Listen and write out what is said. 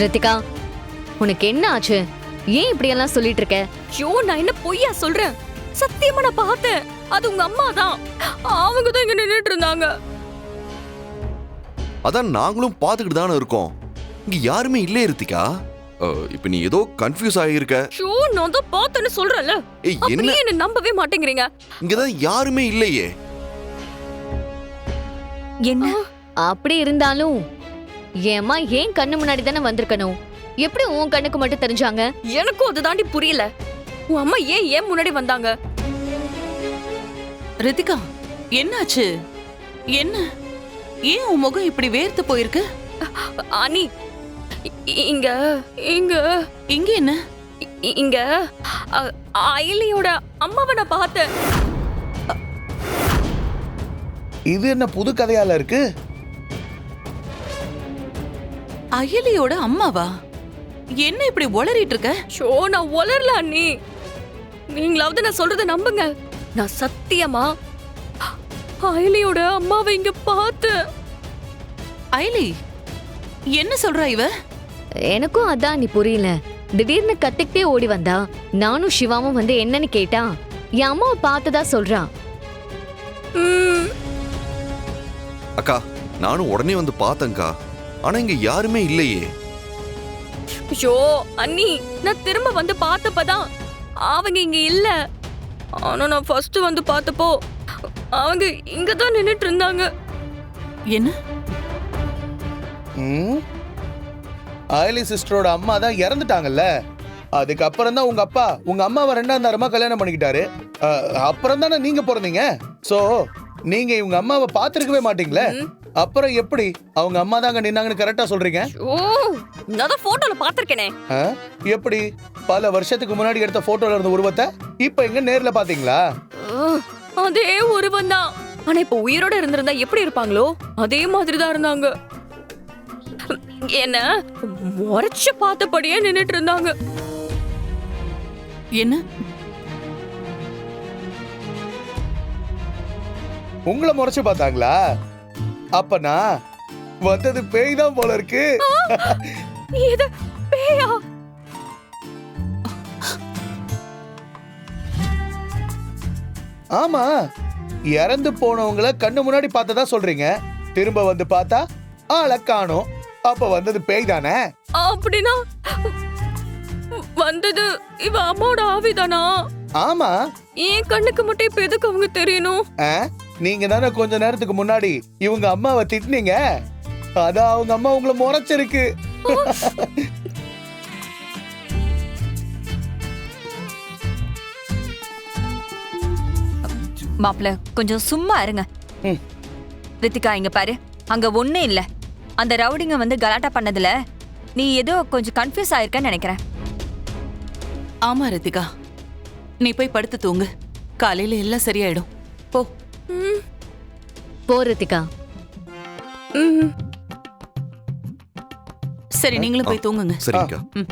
ரித்திகா, உனக்கு என்ன ஆச்சு? ஏன் இப்படி எல்லாம் சொல்லிட்டு இருக்க? ஐயோ, நான் என்ன பொய்யா சொல்றேன்? சத்தியமா நான் பார்த்தேன். அது உங்க அம்மா தான். அவங்க தான் இங்க நின்னுட்டு இருந்தாங்க. அதான் நாங்களும் பாத்துக்கிட்டு தானே இருக்கோம். இங்க யாருமே இல்லே ரித்திகா. இப்ப நீ ஏதோ கன்ஃபியூஸ் ஆகியிருக்க. ஐயோ, நான் தான் பார்த்தேன்னு சொல்றேன்ல. ஏய், என்ன என்ன நம்பவே மாட்டேங்கிறீங்க? இங்கதான் யாருமே இல்லையே. என்ன அப்படி இருந்தாலும் என் அம்மா ஏன் கண்ணு முன்னாடி தானே வந்திருக்கணும்? எப்படி உன் கண்ணுக்கு மட்டும் தெரிஞ்சாங்க? எனக்கும் அது தாண்டி புரியல. உன் அம்மா ஏன் முன்னாடி வந்தாங்க? ரித்திகா, என்னாச்சு? என்ன? ஏன் உன் முகம் இப்படி வேர்த்து போயிருக்கு? அனி, இங்க இங்க இங்க என்ன? இங்க அயலியோட அம்மாவை நான் பார்த்தேன். இது என்ன புது கதையால இருக்கு? அயலியோட அம்மாவா? என்ன இப்படி உளறிட்டு இருக்க? ஷோ, நான் உளரல அண்ணி. நீங்களாவது நான் சொல்றத நம்புங்க. நான் சத்தியமா அயலியோட அம்மாவை இங்க பார்த்தேன். அயலி, என்ன சொல்றா இவ? எனக்கும் அதான் நீ புரியல. திடீர்னு கத்திக்கிட்டே ஓடி வந்தா. நானும் சிவாவும் வந்து என்னன்னு கேட்டா என் அம்மாவை பார்த்ததா சொல்றான். அக்கா, நானும் உடனே வந்து பார்த்தேன்க்கா. ஆனா இங்க யாருமே இல்லையே. ஷோ அண்ணி, நான் திரும்ப வந்து பார்த்தப்பதான் அவங்க இங்க இல்ல. ஆனா நான் ஃபர்ஸ்ட் வந்து பார்த்தப்போ அவங்க இங்க தான் நின்னுட்டு இருந்தாங்க. என்ன? அயலி சிஸ்டரோட அம்மா தான் இறந்துட்டாங்கல்ல. அதுக்கப்புறம் தான் உங்க அப்பா உங்க அம்மாவை 2ஆம் தரமா கல்யாணம் பண்ணிக்கிட்டாரு. அப்புறம் தானே நீங்க பிறந்தீங்க. சோ நீங்க இவங்க அம்மாவை பாத்துருக்கவே மாட்டீங்களே. அப்புறம் எப்படி அவங்க அம்மா தாங்க நின்னாங்கன்னு கரெக்டா சொல்றீங்க? ஓ, நான் தான் போட்டோல பாத்திருக்கேனே. எப்படி பல வருஷத்துக்கு முன்னாடி எடுத்த போட்டோல இருந்த உருவத்தை இப்ப எங்க நேர்ல பாத்தீங்களா? அதே உருவம் தான். ஆனா இப்ப உயிரோட இருந்திருந்தா எப்படி இருப்பாங்களோ அதே மாதிரி தான் இருந்தாங்க. என்ன முறைச்சு பார்த்தபடியே நின்னுட்டு இருந்தாங்க. என்ன? உங்களை முறைச்சு பார்த்தாங்களா? அப்பனா வந்தது பேய் தான் போல இருக்கு. இது பேயா? ஆமா, இறந்து போனவங்கள கண்ணு முன்னாடி பார்த்ததா சொல்றீங்க. திரும்ப வந்து பார்த்தா ஆளை காணோம். அப்ப வந்தது பேய் தானே? அப்படின்னா வந்தது இவ அம்மாவோட ஆவிதானா? ஆமா. என் கண்ணுக்கு மட்டும் இப்ப எதுக்கு அவங்க தெரியணும்? நீங்க தானே கொஞ்ச நேரத்துக்கு முன்னாடி இவங்க அம்மாவை திட்டினீங்க. அதான் அவங்க அம்மா உங்களை முறைச்சிருக்கு. மாப்பிள்ள, கொஞ்சம் சும்மா இருங்க. ரித்திகா, இங்க பாரு, அங்க ஒண்ணும் இல்ல. அந்த ரவுடிங்க வந்து கலாட்டா பண்ணதுல நீ ஏதோ கொஞ்சம் கன்ஃபியூஸ் ஆயிருக்கன்னு நினைக்கிறேன். ஆமா ரித்திகா, நீ போய் படுத்து தூங்கு. காலையில எல்லாம் சரியாயிடும். போ போ ரித்திகா. சரி, நீங்களும் போய் தூங்குங்க. சரிங்கக்கா. ம்.